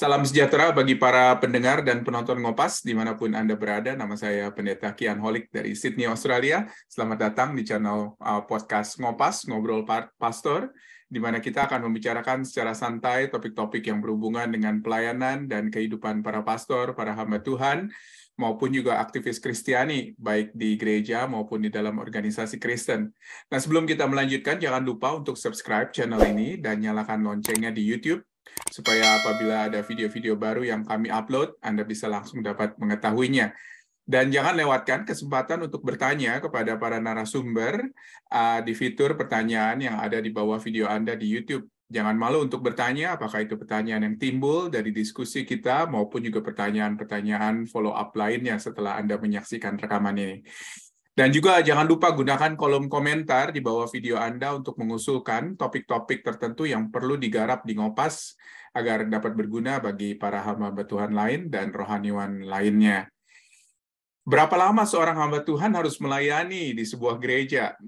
Salam sejahtera bagi para pendengar dan penonton Ngopas dimanapun Anda berada. Nama saya Pendeta Kian Holik dari Sydney, Australia. Selamat datang di channel podcast Ngopas, Ngobrol Pastor, di mana kita akan membicarakan secara santai topik-topik yang berhubungan dengan pelayanan dan kehidupan para pastor, para hamba Tuhan, maupun juga aktivis Kristiani, baik di gereja maupun di dalam organisasi Kristen. Nah, sebelum kita melanjutkan, jangan lupa untuk subscribe channel ini dan nyalakan loncengnya di YouTube, supaya apabila ada video-video baru yang kami upload, Anda bisa langsung dapat mengetahuinya. Dan jangan lewatkan kesempatan untuk bertanya kepada para narasumber di fitur pertanyaan yang ada di bawah video Anda di YouTube. Jangan malu untuk bertanya, apakah itu pertanyaan yang timbul dari diskusi kita, maupun juga pertanyaan-pertanyaan follow-up lainnya setelah Anda menyaksikan rekaman ini. Dan juga jangan lupa gunakan kolom komentar di bawah video Anda untuk mengusulkan topik-topik tertentu yang perlu digarap di Ngopas agar dapat berguna bagi para hamba Tuhan lain dan rohaniwan lainnya. Berapa lama seorang hamba Tuhan harus melayani di sebuah gereja?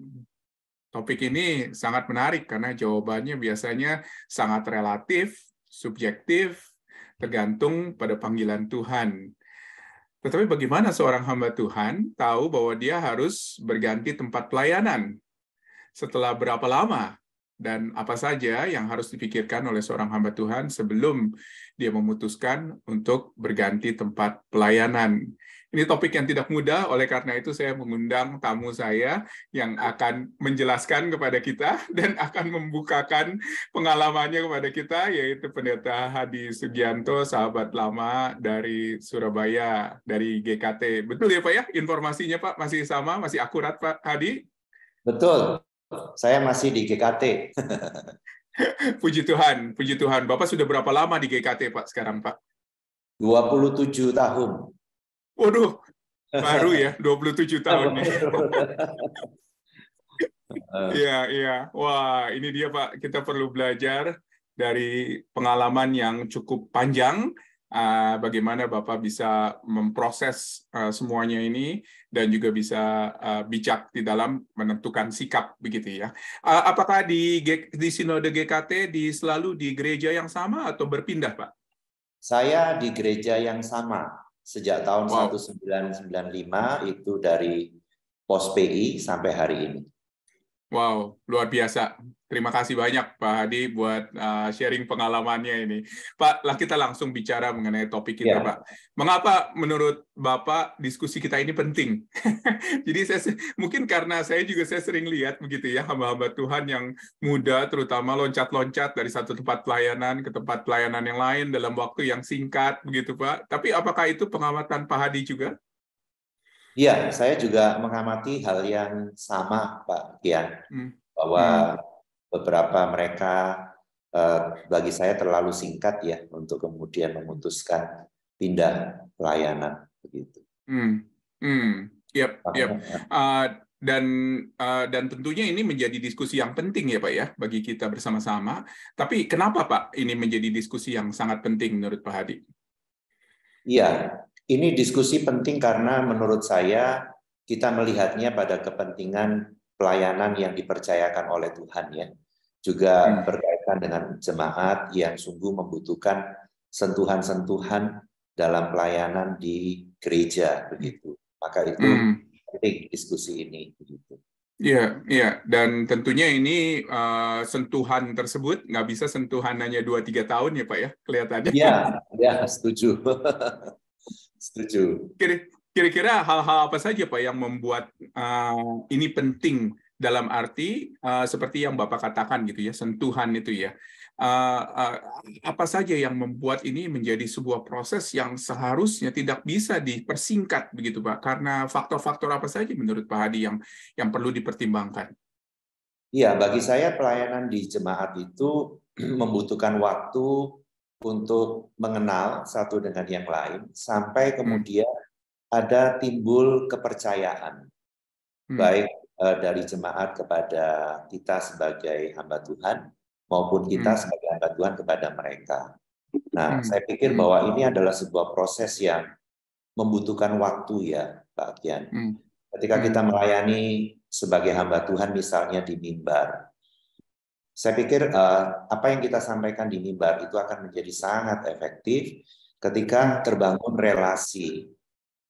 Topik ini sangat menarik karena jawabannya biasanya sangat relatif, subjektif, tergantung pada panggilan Tuhan. Tetapi bagaimana seorang hamba Tuhan tahu bahwa dia harus berganti tempat pelayanan? Setelah berapa lama? Dan apa saja yang harus dipikirkan oleh seorang hamba Tuhan sebelum dia memutuskan untuk berganti tempat pelayanan? Ini topik yang tidak mudah, oleh karena itu saya mengundang tamu saya yang akan menjelaskan kepada kita dan akan membukakan pengalamannya kepada kita, yaitu Pendeta Hadi Sugianto, sahabat lama dari Surabaya, dari GKT. Betul ya Pak ya? Informasinya Pak masih sama, masih akurat Pak Hadi? Betul, saya masih di GKT. Puji Tuhan, puji Tuhan. Bapak sudah berapa lama di GKT Pak sekarang Pak? 27 tahun. Waduh, baru ya, 27 tahun nih. Iya, iya. Wah, ini dia Pak, kita perlu belajar dari pengalaman yang cukup panjang, bagaimana Bapak bisa memproses semuanya ini, dan juga bisa bijak di dalam menentukan sikap, begitu ya. Apakah di Sinode GKT selalu di gereja yang sama atau berpindah, Pak? Saya di gereja yang sama. Sejak tahun Wow. 1995 itu dari pos PI sampai hari ini. Wow, luar biasa. Terima kasih banyak Pak Hadi buat sharing pengalamannya ini. Pak, kita langsung bicara mengenai topik kita, Pak. Mengapa menurut Bapak diskusi kita ini penting? Jadi mungkin karena saya sering lihat begitu ya, hamba-hamba Tuhan yang muda terutama loncat-loncat dari satu tempat pelayanan ke tempat pelayanan yang lain dalam waktu yang singkat begitu, Pak. Tapi apakah itu pengamatan Pak Hadi juga? Iya, saya juga mengamati hal yang sama, Pak Kian, bahwa beberapa mereka bagi saya terlalu singkat ya untuk kemudian memutuskan pindah pelayanan begitu. Yep. Dan tentunya ini menjadi diskusi yang penting ya Pak ya bagi kita bersama-sama. Tapi kenapa Pak ini menjadi diskusi yang sangat penting menurut Pak Hadi? Iya, ini diskusi penting karena menurut saya kita melihatnya pada kepentingan pelayanan yang dipercayakan oleh Tuhan ya. Juga berkaitan dengan jemaat yang sungguh membutuhkan sentuhan-sentuhan dalam pelayanan di gereja begitu. Maka itu penting diskusi ini begitu. Iya, iya. Dan tentunya ini sentuhan tersebut nggak bisa sentuhan hanya 2-3 tahun ya Pak ya, kelihatannya. Iya, setuju. Setuju. Kira-kira hal-hal apa saja Pak yang membuat ini penting dalam arti seperti yang Bapak katakan gitu ya, sentuhan itu ya. Apa saja yang membuat ini menjadi sebuah proses yang seharusnya tidak bisa dipersingkat begitu Pak? Karena faktor-faktor apa saja menurut Pak Hadi yang perlu dipertimbangkan? Iya, bagi saya pelayanan di jemaat itu membutuhkan waktu untuk mengenal satu dengan yang lain sampai kemudian ada timbul kepercayaan baik dari jemaat kepada kita sebagai hamba Tuhan maupun kita sebagai hamba Tuhan kepada mereka. Nah, saya pikir bahwa ini adalah sebuah proses yang membutuhkan waktu ya, Pak Kian. Ketika kita melayani sebagai hamba Tuhan misalnya di mimbar, Saya pikir apa yang kita sampaikan di mimbar itu akan menjadi sangat efektif ketika terbangun relasi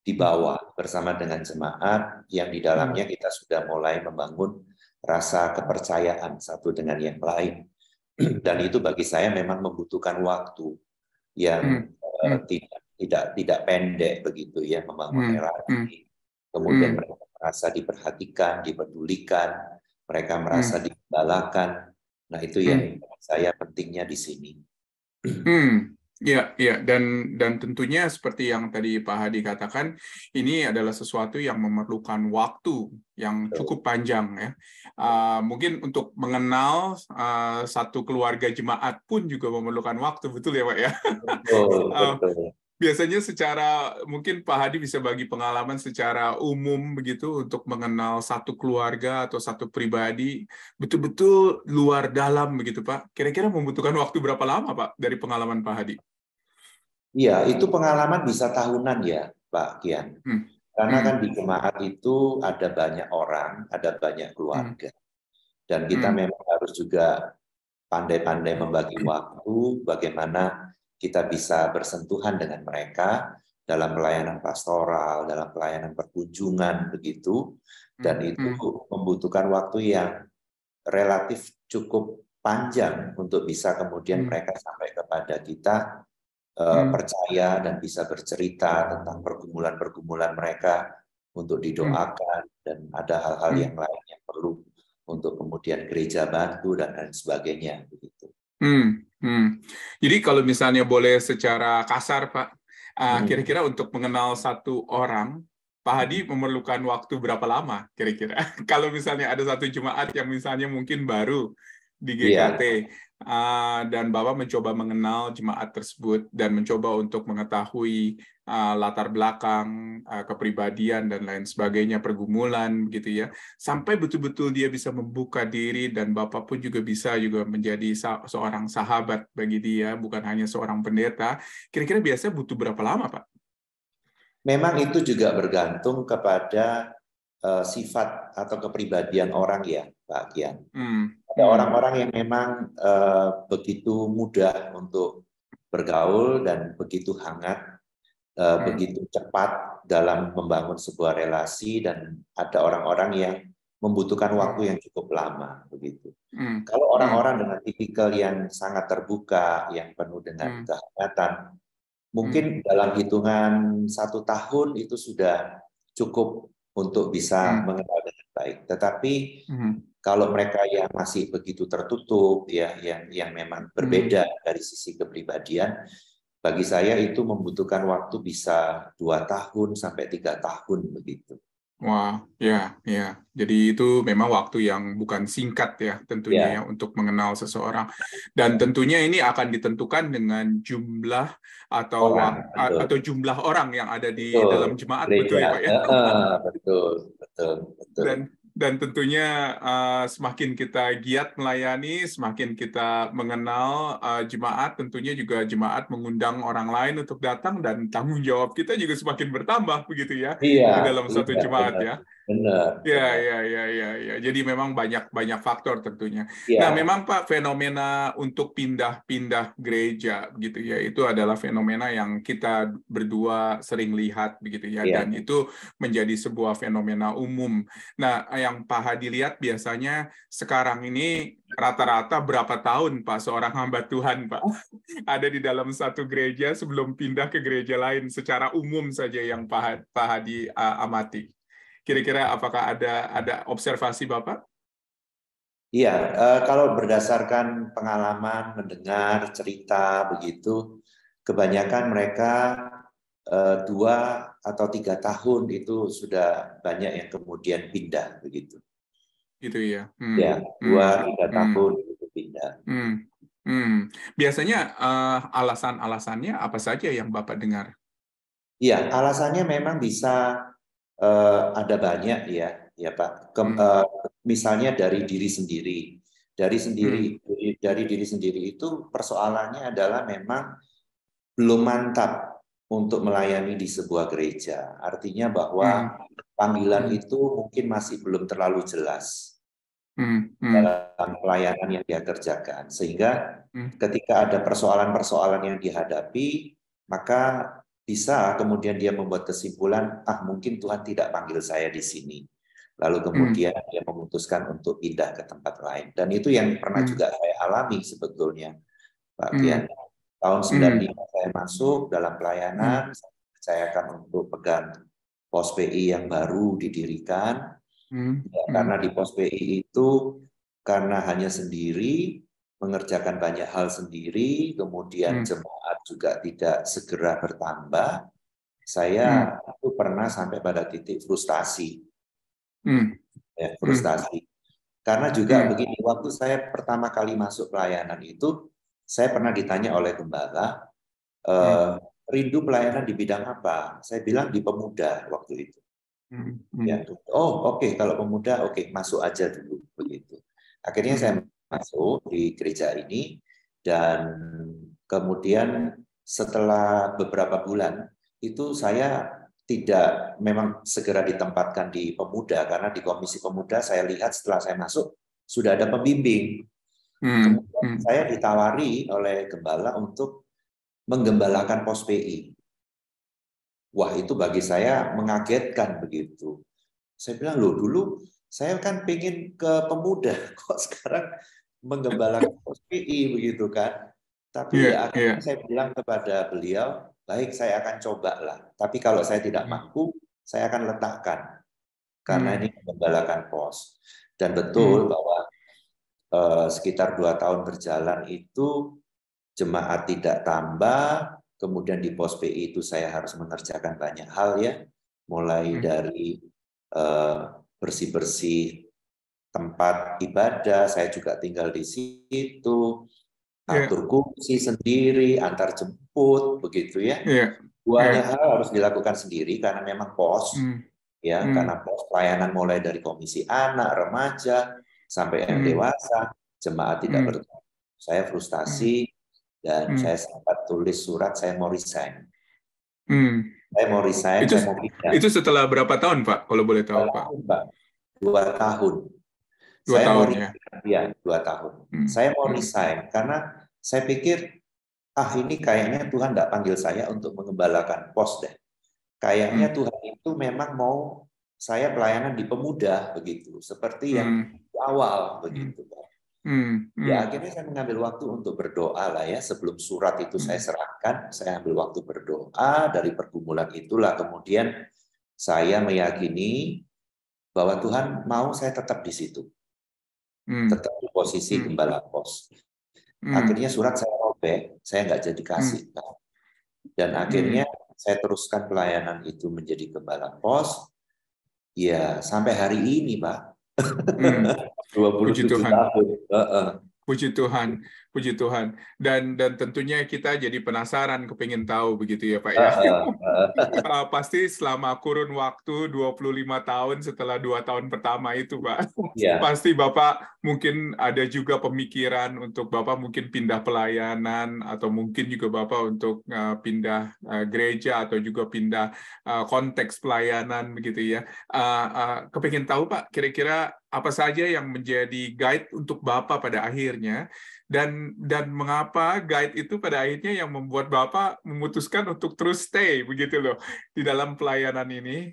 di bawah bersama dengan jemaat yang di dalamnya kita sudah mulai membangun rasa kepercayaan satu dengan yang lain. Dan itu bagi saya memang membutuhkan waktu yang tidak pendek begitu ya, membangun relasi. Kemudian mereka merasa diperhatikan, dipedulikan, mereka merasa digembalakan. Nah, itu yang saya pentingnya di sini. Ya, ya, dan tentunya seperti yang tadi Pak Hadi katakan, ini adalah sesuatu yang memerlukan waktu yang cukup panjang ya. Mungkin untuk mengenal satu keluarga jemaat pun juga memerlukan waktu, betul ya Pak ya? Betul, betul. Biasanya mungkin Pak Hadi bisa bagi pengalaman secara umum begitu untuk mengenal satu keluarga atau satu pribadi betul-betul luar dalam begitu Pak. Kira-kira membutuhkan waktu berapa lama Pak dari pengalaman Pak Hadi? Iya, itu pengalaman bisa tahunan ya Pak Kian. Karena kan di jemaat itu ada banyak orang, ada banyak keluarga. Dan kita memang harus juga pandai-pandai membagi waktu, bagaimana kita bisa bersentuhan dengan mereka dalam pelayanan pastoral, dalam pelayanan perkunjungan, begitu. Dan itu membutuhkan waktu yang relatif cukup panjang untuk bisa kemudian mereka sampai kepada kita, percaya dan bisa bercerita tentang pergumulan-pergumulan mereka untuk didoakan, dan ada hal-hal yang lain yang perlu untuk kemudian gereja bantu dan lain sebagainya begitu. Jadi kalau misalnya boleh secara kasar Pak, kira-kira untuk mengenal satu orang, Pak Hadi memerlukan waktu berapa lama kira-kira? Kalau misalnya ada satu jemaat yang misalnya mungkin baru di GKT, dan Bapak mencoba mengenal jemaat tersebut dan mencoba untuk mengetahui latar belakang, kepribadian dan lain sebagainya, pergumulan gitu ya, sampai betul-betul dia bisa membuka diri dan Bapak pun juga bisa juga menjadi seorang sahabat bagi dia, bukan hanya seorang pendeta. Kira-kira biasanya butuh berapa lama, Pak? Memang itu juga bergantung kepada sifat atau kepribadian orang ya, Pak Kian. Ada orang-orang yang memang begitu mudah untuk bergaul dan begitu hangat, begitu cepat dalam membangun sebuah relasi, dan ada orang-orang yang membutuhkan waktu yang cukup lama begitu. Kalau orang-orang dengan tipikal yang sangat terbuka, yang penuh dengan kehangatan, mungkin dalam hitungan 1 tahun itu sudah cukup untuk bisa mengenal dengan baik. Tetapi kalau mereka yang masih begitu tertutup, ya, yang memang berbeda dari sisi kepribadian, bagi saya itu membutuhkan waktu bisa 2 tahun sampai 3 tahun begitu. Wah, ya. Jadi itu memang waktu yang bukan singkat ya tentunya ya untuk mengenal seseorang. Dan tentunya ini akan ditentukan dengan jumlah atau jumlah orang yang ada di dalam jemaat, betul ya Pak ya? Betul. Dan tentunya semakin kita giat melayani, semakin kita mengenal jemaat, tentunya juga jemaat mengundang orang lain untuk datang dan tanggung jawab kita juga semakin bertambah begitu ya di dalam satu jemaat ya. Benar. Ya. Jadi memang banyak faktor tentunya. Nah, memang Pak, fenomena untuk pindah-pindah gereja begitu ya, itu adalah fenomena yang kita berdua sering lihat begitu ya, dan itu menjadi sebuah fenomena umum. Nah, yang Pak Hadi lihat biasanya sekarang ini rata-rata berapa tahun Pak seorang hamba Tuhan Pak ada di dalam satu gereja sebelum pindah ke gereja lain, secara umum saja yang Pak Hadi amati. Kira-kira apakah ada observasi Bapak? Iya, kalau berdasarkan pengalaman mendengar cerita begitu, kebanyakan mereka 2 atau 3 tahun itu sudah banyak yang kemudian pindah begitu. Gitu ya. 2-3 tahun itu pindah. Biasanya alasan-alasannya apa saja yang Bapak dengar? Iya, alasannya memang bisa ada banyak ya Pak. Misalnya dari diri sendiri. Dari diri sendiri itu persoalannya adalah memang belum mantap untuk melayani di sebuah gereja. Artinya bahwa panggilan itu mungkin masih belum terlalu jelas. dalam pelayanan yang dia kerjakan. Sehingga ketika ada persoalan-persoalan yang dihadapi, maka bisa kemudian dia membuat kesimpulan, mungkin Tuhan tidak panggil saya di sini. Lalu kemudian dia memutuskan untuk pindah ke tempat lain. Dan itu yang pernah juga saya alami sebetulnya, Pak Kian. Tahun 95 saya masuk dalam pelayanan, saya akan untuk pegang pos PI yang baru didirikan. Ya, karena di pos PI itu karena hanya sendiri, mengerjakan banyak hal sendiri, kemudian jemaat juga tidak segera bertambah, saya itu pernah sampai pada titik frustasi. Ya, frustasi. Karena juga begini, waktu saya pertama kali masuk pelayanan itu, saya pernah ditanya oleh gembala, rindu pelayanan di bidang apa? Saya bilang di pemuda waktu itu. Ya, oke, kalau pemuda, oke, masuk aja dulu begitu. Akhirnya saya masuk di gereja ini, dan kemudian setelah beberapa bulan itu saya tidak memang segera ditempatkan di pemuda, karena di komisi pemuda saya lihat setelah saya masuk sudah ada pembimbing. Kemudian saya ditawari oleh gembala untuk menggembalakan pos PI. Wah, itu bagi saya mengagetkan begitu. Saya bilang, loh, dulu saya kan pengen ke pemuda, kok sekarang menggembalakan pos PI begitu kan. Tapi ya akhirnya saya bilang kepada beliau, baik, saya akan cobalah. Tapi kalau saya tidak mampu, saya akan letakkan. Karena ini menggembalakan pos. Dan betul bahwa sekitar 2 tahun berjalan itu jemaat tidak tambah, kemudian di pos PI itu saya harus mengerjakan banyak hal ya, mulai dari bersih-bersih tempat ibadah, saya juga tinggal di situ, atur kursi sendiri, antar jemput, begitu ya. Banyak hal harus dilakukan sendiri karena memang pos, ya, karena pos pelayanan mulai dari komisi anak, remaja, sampai yang dewasa, jemaat tidak bertemu. Saya frustasi dan saya sempat tulis surat saya mau resign. Saya mau resign, saya mau pindah. Itu setelah berapa tahun, Pak? Kalau boleh tahu, Pak? 2 tahun. 2 saya tahun, mau resign, ya 2 tahun. Saya mau resign karena saya pikir, ini kayaknya Tuhan tidak panggil saya untuk mengembalakan pos deh. Kayaknya Tuhan itu memang mau saya pelayanan di pemuda begitu, seperti yang di awal begitu. Ya akhirnya saya mengambil waktu untuk berdoa lah ya, sebelum surat itu saya serahkan, saya ambil waktu berdoa. Dari pergumulan itulah kemudian saya meyakini bahwa Tuhan mau saya tetap di situ, tetap di posisi gembala pos. Akhirnya surat saya robek, saya nggak jadi kasih, dan akhirnya saya teruskan pelayanan itu menjadi gembala pos. Ya sampai hari ini, Pak. 27 tahun. Puji Tuhan, puji Tuhan. Dan tentunya kita jadi penasaran, kepingin tahu begitu ya Pak ya. Pasti selama kurun waktu 25 tahun setelah 2 tahun pertama itu Pak, pasti Bapak mungkin ada juga pemikiran untuk Bapak mungkin pindah pelayanan, atau mungkin juga Bapak untuk pindah gereja, atau juga pindah konteks pelayanan begitu ya. Kepingin tahu Pak, kira-kira apa saja yang menjadi guide untuk Bapak pada akhirnya, dan mengapa guide itu pada akhirnya yang membuat Bapak memutuskan untuk terus stay begitu loh di dalam pelayanan ini.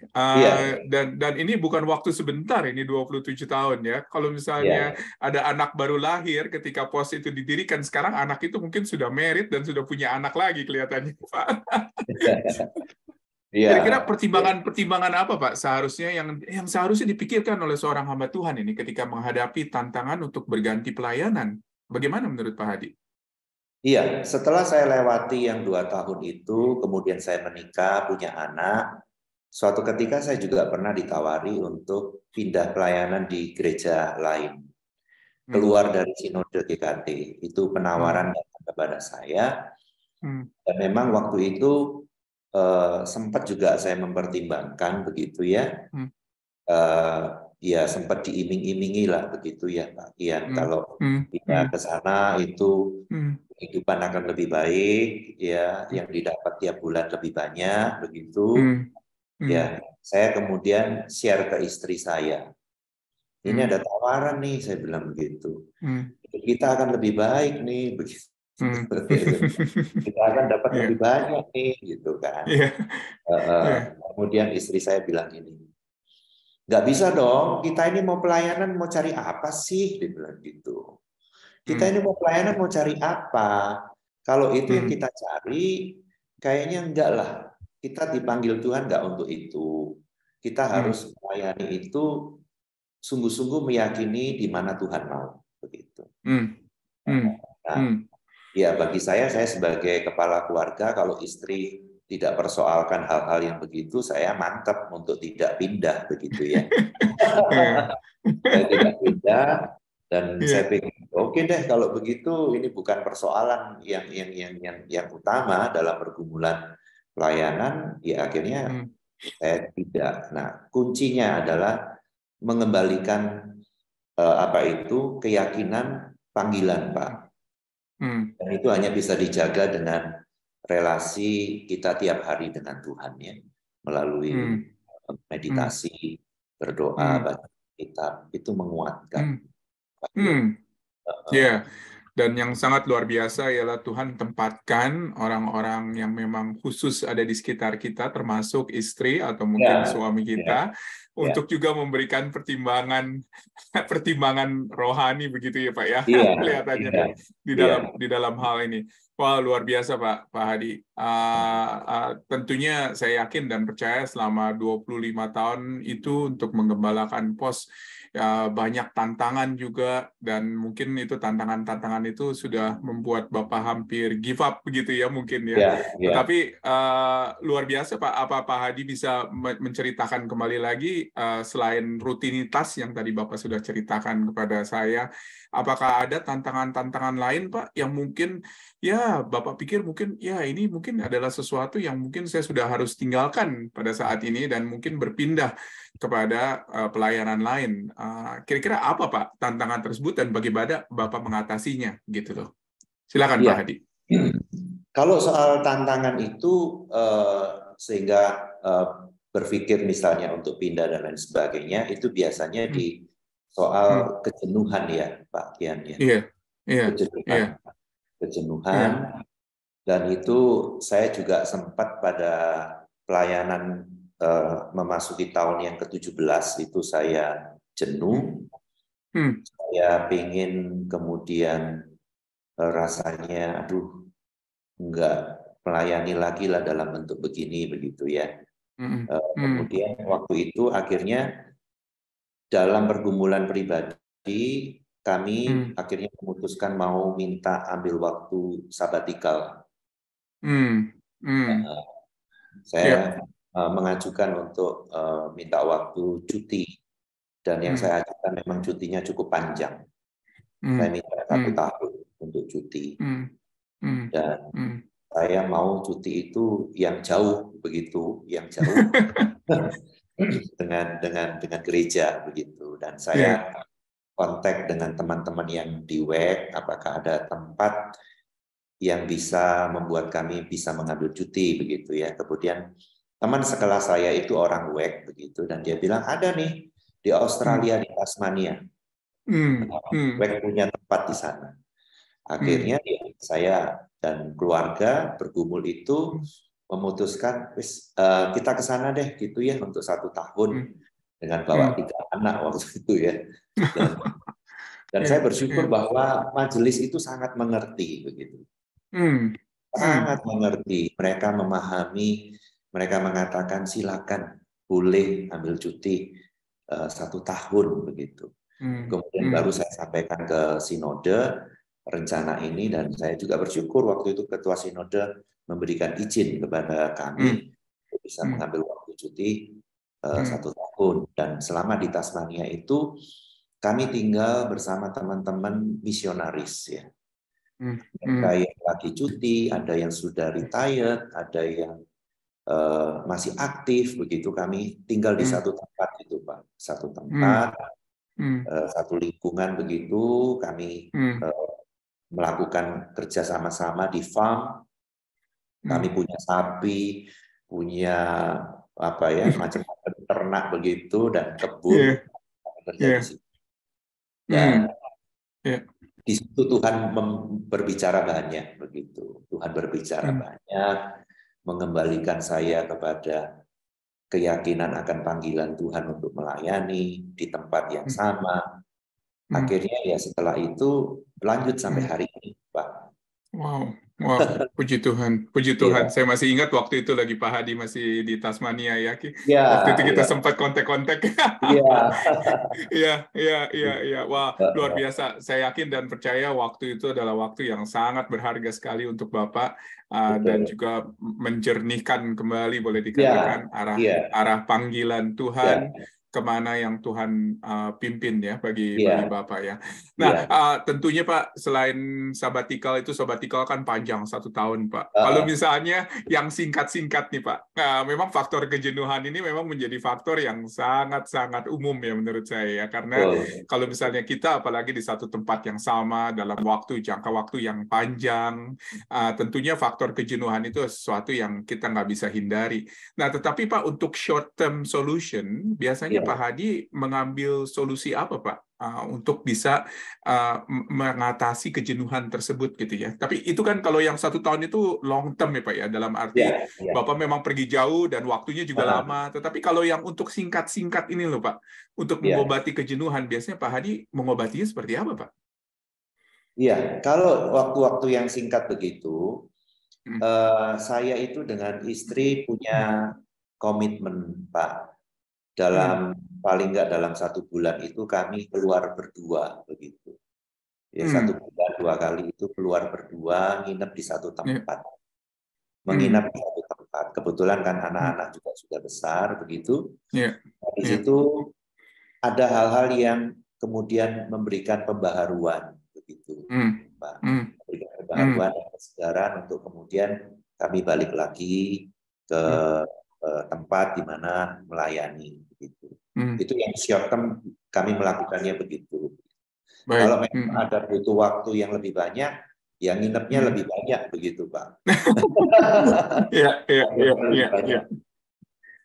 Dan ini bukan waktu sebentar, ini 27 tahun ya. Kalau misalnya ada anak baru lahir ketika pos itu didirikan, sekarang anak itu mungkin sudah married dan sudah punya anak lagi kelihatannya Pak. Kira-kira pertimbangan apa Pak seharusnya yang seharusnya dipikirkan oleh seorang hamba Tuhan ini ketika menghadapi tantangan untuk berganti pelayanan? Bagaimana menurut Pak Hadi? Iya, setelah saya lewati yang 2 tahun itu, kemudian saya menikah, punya anak. Suatu ketika saya juga pernah ditawari untuk pindah pelayanan di gereja lain. Keluar dari Sinode GKT, itu penawaran kepada saya. Dan memang waktu itu sempat juga saya mempertimbangkan begitu ya. Ya sempat diiming-imingi lah begitu ya Pak Kian, kalau pindah ke sana itu kehidupan akan lebih baik ya, yang didapat tiap bulan lebih banyak begitu. Ya, saya kemudian share ke istri saya. Ini ada tawaran nih, saya bilang begitu. Hmm. Kita akan lebih baik nih, begitu. Hmm. Kita akan dapat Iya. lebih banyak nih, gitu kan. Iya. Iya. Kemudian istri saya bilang ini, nggak bisa dong, kita ini mau pelayanan mau cari apa sih? Dia bilang gitu. Kita ini mau pelayanan mau cari apa? Kalau itu yang kita cari, kayaknya enggak lah. Kita dipanggil Tuhan enggak untuk itu. Kita harus melayani itu sungguh-sungguh meyakini di mana Tuhan mau. Begitu. Nah, ya bagi saya sebagai kepala keluarga, kalau istri tidak persoalkan hal-hal yang begitu, saya mantap untuk tidak pindah begitu ya. Saya tidak pindah dan saya pikir oke deh kalau begitu ini bukan persoalan yang utama dalam pergumulan pelayanan, ya akhirnya saya tidak. Nah, kuncinya adalah mengembalikan keyakinan panggilan, Pak. Dan itu hanya bisa dijaga dengan relasi kita tiap hari dengan Tuhan ya, melalui meditasi, berdoa, baca kitab, itu menguatkan. Ya, dan yang sangat luar biasa ialah Tuhan tempatkan orang-orang yang memang khusus ada di sekitar kita, termasuk istri atau mungkin suami kita, untuk juga memberikan pertimbangan rohani begitu ya Pak ya, kelihatannya di dalam hal ini. Wah, luar biasa Pak Hadi. Tentunya saya yakin dan percaya selama 25 tahun itu untuk menggembalakan POS banyak tantangan juga, dan mungkin itu tantangan-tantangan itu sudah membuat Bapak hampir give up begitu ya mungkin ya. Tetapi luar biasa Pak, apa Pak Hadi bisa menceritakan kembali lagi selain rutinitas yang tadi Bapak sudah ceritakan kepada saya, apakah ada tantangan-tantangan lain Pak yang mungkin ya Bapak pikir mungkin ya ini mungkin adalah sesuatu yang mungkin saya sudah harus tinggalkan pada saat ini dan mungkin berpindah kepada pelayanan lain. Kira-kira apa Pak tantangan tersebut dan bagaimana Bapak mengatasinya gitu loh. Silakan Pak Hadi. Kalau soal tantangan itu sehingga berpikir misalnya untuk pindah dan lain sebagainya, itu biasanya di soal kejenuhan ya Pak Kian ya. Kejenuhan. Dan itu saya juga sempat pada pelayanan memasuki tahun yang ke-17 itu saya jenuh. Saya ingin kemudian rasanya aduh enggak melayani lagi lah dalam bentuk begini begitu ya. Kemudian waktu itu akhirnya dalam pergumulan pribadi kami akhirnya memutuskan mau minta ambil waktu sabatikal. Saya mengajukan untuk minta waktu cuti, dan yang saya ajukan memang cutinya cukup panjang. Saya minta 1 tahun untuk cuti, dan saya mau cuti itu yang jauh begitu, yang jauh dengan gereja begitu. Dan saya kontak dengan teman-teman yang di WEC, apakah ada tempat yang bisa membuat kami bisa mengambil cuti begitu ya. Kemudian teman sekelas saya itu orang WEC begitu, dan dia bilang ada nih di Australia di Tasmania. WEC punya tempat di sana. Akhirnya ya, saya dan keluarga bergumul itu memutuskan kita ke sana deh gitu ya untuk 1 tahun dengan bawa 3 anak waktu itu ya. Dan saya bersyukur bahwa majelis itu sangat mengerti begitu. Sangat mengerti, mereka memahami, mereka mengatakan silakan boleh ambil cuti 1 tahun begitu. Kemudian baru saya sampaikan ke sinode rencana ini, dan saya juga bersyukur waktu itu ketua sinode memberikan izin kepada kami untuk bisa mengambil waktu cuti 1 tahun. Dan selama di Tasmania itu kami tinggal bersama teman-teman misionaris ya. Mereka yang lagi cuti, ada yang sudah retired, ada yang masih aktif begitu. Kami tinggal di satu tempat itu Pak, satu tempat, satu lingkungan begitu. Kami melakukan kerja sama-sama di farm. Kami punya sapi, punya apa ya macam-macam ternak begitu, dan kebun kerja di situ. Dan Ya. di situ Tuhan berbicara banyak begitu. Tuhan berbicara banyak, mengembalikan saya kepada keyakinan akan panggilan Tuhan untuk melayani di tempat yang sama. Akhirnya ya setelah itu lanjut sampai hari ini, Pak. Wow, wow, puji Tuhan, puji Tuhan. Iya, Saya masih ingat waktu itu lagi Pak Hadi masih di Tasmania ya, Ki. iya, Waktu itu kita iya, sempat kontak-kontak. iya. Iya, iya, iya, iya. Wah, luar biasa. Saya yakin dan percaya waktu itu adalah waktu yang sangat berharga sekali untuk Bapak dan Betul. juga menjernihkan kembali, boleh Iya, dikatakan arah iya, arah panggilan Tuhan iya, kemana yang Tuhan pimpin ya bagi iya, Bapak ya. Nah, iya. tentunya Pak, selain sabbatical itu sabbatical kan panjang 1 tahun Pak. Kalau Heeh, misalnya yang singkat-singkat nih Pak, memang faktor kejenuhan ini memang menjadi faktor yang sangat-sangat umum ya menurut saya ya. Karena betul. kalau misalnya kita apalagi di satu tempat yang sama dalam jangka waktu yang panjang, tentunya faktor kejenuhan itu sesuatu yang kita nggak bisa hindari. Nah, tetapi Pak, untuk short term solution, biasanya Pak Iya, Hadi mengambil solusi apa Pak untuk bisa mengatasi kejenuhan tersebut gitu ya. Tapi itu kan kalau yang 1 tahun itu long term ya Pak ya, dalam arti iya, iya. Bapak memang pergi jauh dan waktunya juga Heeh, lama. Tetapi kalau yang untuk singkat-singkat ini loh Pak, untuk iya. mengobati kejenuhan, biasanya Pak Hadi mengobatinya seperti apa Pak? Iya, kalau waktu-waktu yang singkat begitu, Hmm. saya itu dengan istri punya komitmen, Pak. Hmm. Dalam paling nggak dalam 1 bulan itu kami keluar berdua begitu. Ya, 1 bulan 2 kali itu keluar berdua, nginep di satu Ya. tempat. Hmm. Menginap di satu tempat. Kebetulan kan Hmm. anak-anak juga sudah besar begitu. Ya. Di Ya. situ ada hal-hal yang kemudian memberikan pembaharuan begitu, Hmm. Pak. Hmm. Memberikan Hmm. pembaharuan dan kesegaran untuk kemudian kami balik lagi ke tempat di mana melayani begitu. Hmm. Itu yang short term kami melakukannya begitu. Kalau Baik. memang ada butuh waktu yang lebih banyak, ya nginepnya Hmm. lebih banyak begitu, Pak. Ya, ya, ya, Nginepnya lebih ya, banyak. ya.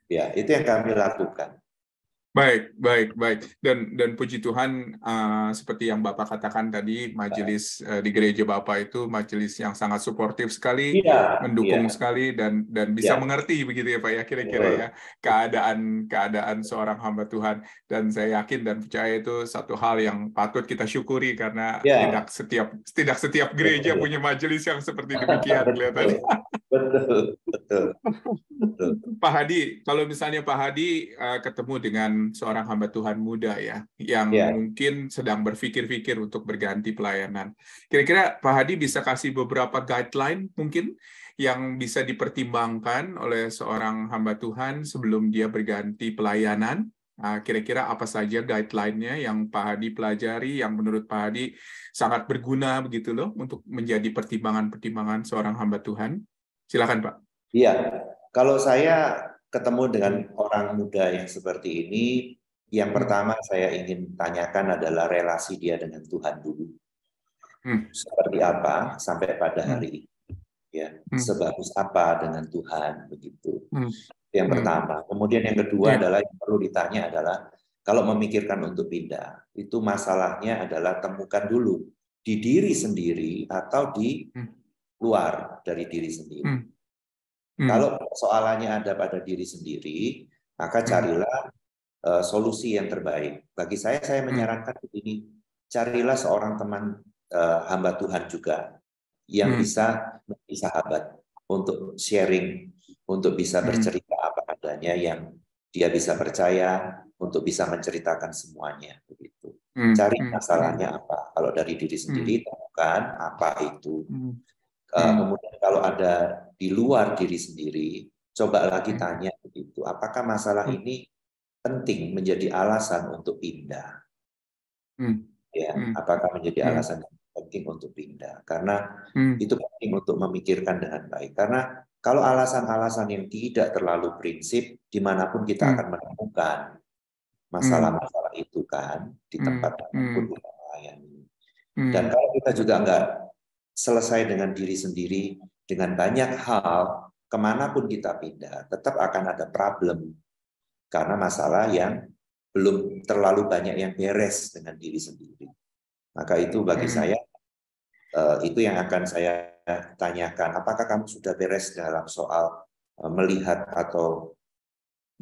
Ya, itu yang kami lakukan. Baik, baik, baik. Dan puji Tuhan, seperti yang Bapak katakan tadi, majelis di gereja Bapak itu majelis yang sangat suportif sekali, Iya, iya, mendukung sekali, dan bisa iya, mengerti begitu ya Pak ya, kira-kira ya betul. keadaan seorang hamba Tuhan. Dan saya yakin dan percaya itu satu hal yang patut kita syukuri karena Ya, tidak setiap gereja betul. punya majelis yang seperti demikian Betul, kelihatannya. betul, betul, betul. Pak Hadi, kalau misalnya Pak Hadi ketemu dengan seorang hamba Tuhan muda ya, yang Ya, mungkin sedang berpikir-pikir untuk berganti pelayanan, kira-kira Pak Hadi bisa kasih beberapa guideline mungkin yang bisa dipertimbangkan oleh seorang hamba Tuhan sebelum dia berganti pelayanan? Kira-kira apa saja guideline-nya yang Pak Hadi pelajari, yang menurut Pak Hadi sangat berguna begitu loh untuk menjadi pertimbangan-pertimbangan seorang hamba Tuhan? Silakan Pak. iya. Kalau saya ketemu dengan orang muda yang seperti ini, yang Hmm. pertama saya ingin tanyakan adalah relasi dia dengan Tuhan dulu. Hmm. Seperti apa sampai pada Hmm. hari ini? Ya, Hmm. sebagus apa dengan Tuhan begitu. Hmm. Yang Hmm. pertama. Kemudian yang kedua Ya. adalah yang perlu ditanya adalah kalau memikirkan untuk pindah, itu masalahnya adalah temukan dulu di diri sendiri atau di Hmm. luar dari diri sendiri. Hmm. Hmm. Kalau persoalannya ada pada diri sendiri, maka carilah solusi yang terbaik. Bagi saya menyarankan begini, carilah seorang teman hamba Tuhan juga yang Hmm. bisa menjadi sahabat untuk sharing, untuk bisa bercerita apa adanya yang dia bisa percaya, untuk bisa menceritakan semuanya begitu. Cari masalahnya apa. Kalau dari diri sendiri temukan apa itu. Kemudian kalau ada di luar diri sendiri, coba lagi tanya begitu. Apakah masalah ini penting menjadi alasan untuk pindah? Ya, apakah menjadi alasan penting untuk pindah? Karena itu penting untuk memikirkan dengan baik. Karena kalau alasan-alasan yang tidak terlalu prinsip, dimanapun kita akan menemukan masalah-masalah itu kan di tempat manapun kita melayani. Dan kalau kita juga nggak selesai dengan diri sendiri, dengan banyak hal, kemanapun kita pindah, tetap akan ada problem. Karena masalah yang belum terlalu banyak yang beres dengan diri sendiri. Maka itu bagi saya, itu yang akan saya tanyakan. Apakah kamu sudah beres dalam soal melihat atau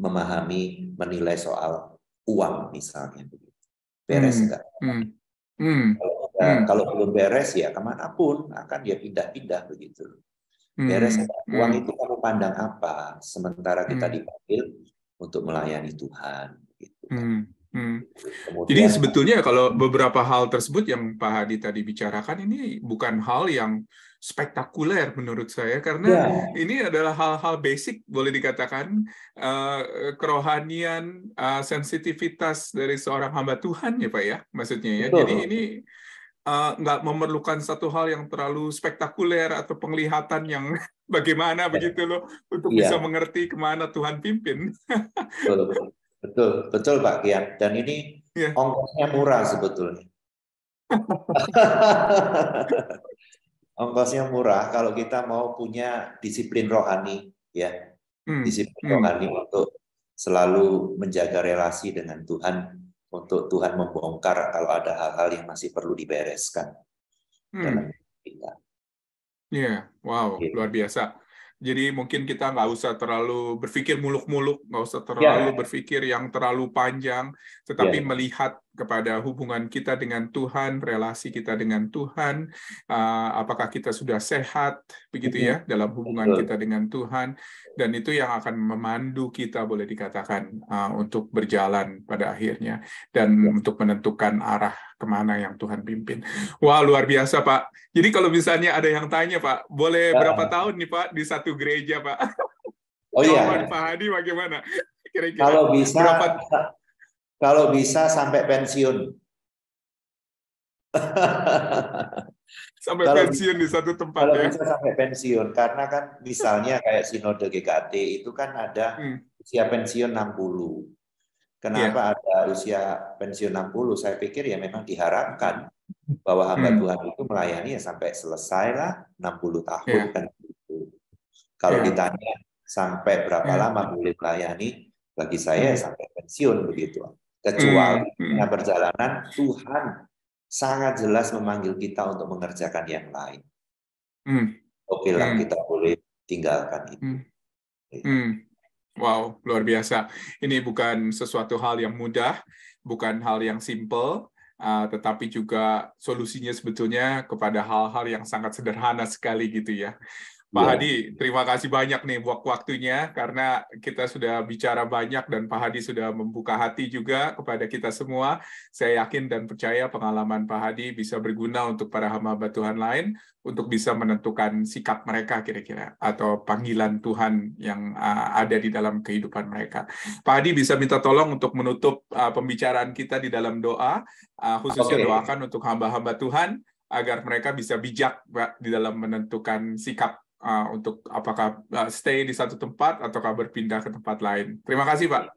memahami, menilai soal uang misalnya? Beres enggak? Kalau belum beres ya kemanapun akan dia pindah-pindah begitu. Beres enggak? Uang itu kamu pandang apa? Sementara kita dipanggil untuk melayani Tuhan. Gitu. Jadi Kemudian, sebetulnya kalau beberapa hal tersebut yang Pak Hadi tadi bicarakan ini bukan hal yang spektakuler menurut saya, karena ini adalah hal-hal basic, boleh dikatakan kerohanian, sensitivitas dari seorang hamba Tuhan ya Pak ya, maksudnya ya. betul. Jadi ini nggak memerlukan satu hal yang terlalu spektakuler atau penglihatan yang bagaimana begitu loh untuk bisa mengerti kemana Tuhan pimpin. Betul Pak Kian. Dan ini ongkosnya murah sebetulnya. Ongkosnya murah kalau kita mau punya disiplin rohani, ya, disiplin rohani untuk selalu menjaga relasi dengan Tuhan, untuk Tuhan membongkar kalau ada hal-hal yang masih perlu dibereskan dalam kita. Iya, wow, luar biasa. Jadi mungkin kita nggak usah terlalu berpikir muluk-muluk, nggak usah terlalu berpikir yang terlalu panjang, tetapi melihat kepada hubungan kita dengan Tuhan, relasi kita dengan Tuhan, apakah kita sudah sehat, begitu ya, dalam hubungan kita dengan Tuhan, dan itu yang akan memandu kita, boleh dikatakan, untuk berjalan pada akhirnya, dan untuk menentukan arah kemana yang Tuhan pimpin. Wah, luar biasa, Pak. Jadi kalau misalnya ada yang tanya, Pak, boleh berapa tahun nih, Pak, di satu gereja, Pak? Oh iya. Jawaban Pak Hadi bagaimana? Kira-kira kalau bisa sampai pensiun. Sampai pensiun di satu tempat kalau ya? Bisa sampai pensiun, karena kan misalnya kayak Sinode GKT itu kan ada usia pensiun 60. Kenapa ada usia pensiun 60? Saya pikir ya memang diharapkan bahwa hamba Tuhan itu melayani ya sampai selesai lah 60 tahun kan gitu. Kalau ditanya sampai berapa lama boleh melayani, bagi saya sampai pensiun begitu. Kecuali perjalanan Tuhan sangat jelas memanggil kita untuk mengerjakan yang lain. Oke lah, kita boleh tinggalkan itu. Wow, luar biasa. Ini bukan sesuatu hal yang mudah, bukan hal yang simple, tetapi juga solusinya sebetulnya kepada hal-hal yang sangat sederhana sekali gitu ya. Pak Hadi, terima kasih banyak nih waktunya, karena kita sudah bicara banyak dan Pak Hadi sudah membuka hati juga kepada kita semua. Saya yakin dan percaya pengalaman Pak Hadi bisa berguna untuk para hamba Tuhan lain, untuk bisa menentukan sikap mereka kira-kira, atau panggilan Tuhan yang ada di dalam kehidupan mereka. Pak Hadi bisa minta tolong untuk menutup pembicaraan kita di dalam doa, khususnya doakan untuk hamba-hamba Tuhan, agar mereka bisa bijak Pak, di dalam menentukan sikap untuk apakah stay di satu tempat ataukah berpindah ke tempat lain. Terima kasih, Pak.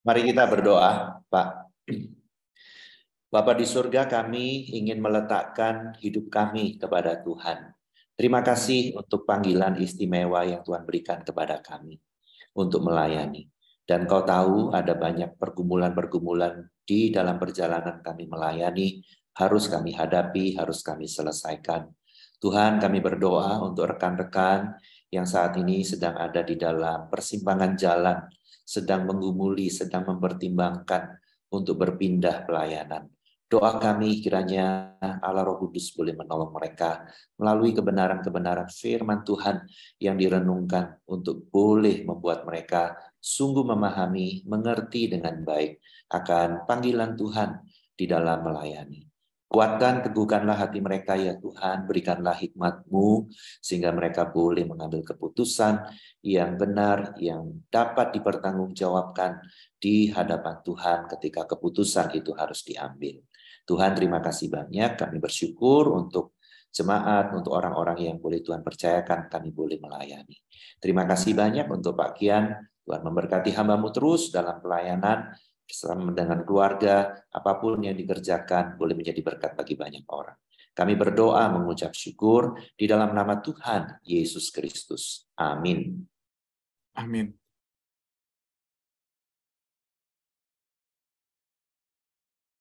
Mari kita berdoa, Pak. Bapa di surga, kami ingin meletakkan hidup kami kepada Tuhan. Terima kasih untuk panggilan istimewa yang Tuhan berikan kepada kami untuk melayani. Dan Kau tahu ada banyak pergumulan-pergumulan di dalam perjalanan kami melayani, harus kami hadapi, harus kami selesaikan. Tuhan, kami berdoa untuk rekan-rekan yang saat ini sedang ada di dalam persimpangan jalan, sedang menggumuli, sedang mempertimbangkan untuk berpindah pelayanan. Doa kami kiranya Allah Roh Kudus boleh menolong mereka melalui kebenaran-kebenaran firman Tuhan yang direnungkan untuk boleh membuat mereka sungguh memahami, mengerti dengan baik akan panggilan Tuhan di dalam melayani. Kuatkan, teguhkanlah hati mereka ya Tuhan, berikanlah hikmat-Mu sehingga mereka boleh mengambil keputusan yang benar, yang dapat dipertanggungjawabkan di hadapan Tuhan ketika keputusan itu harus diambil. Tuhan, terima kasih banyak, kami bersyukur untuk jemaat, untuk orang-orang yang boleh Tuhan percayakan kami boleh melayani. Terima kasih banyak untuk Pak Kian, Tuhan memberkati hamba-Mu terus dalam pelayanan, bersama dengan keluarga, apapun yang dikerjakan boleh menjadi berkat bagi banyak orang. Kami berdoa mengucap syukur di dalam nama Tuhan Yesus Kristus. Amin. Amin.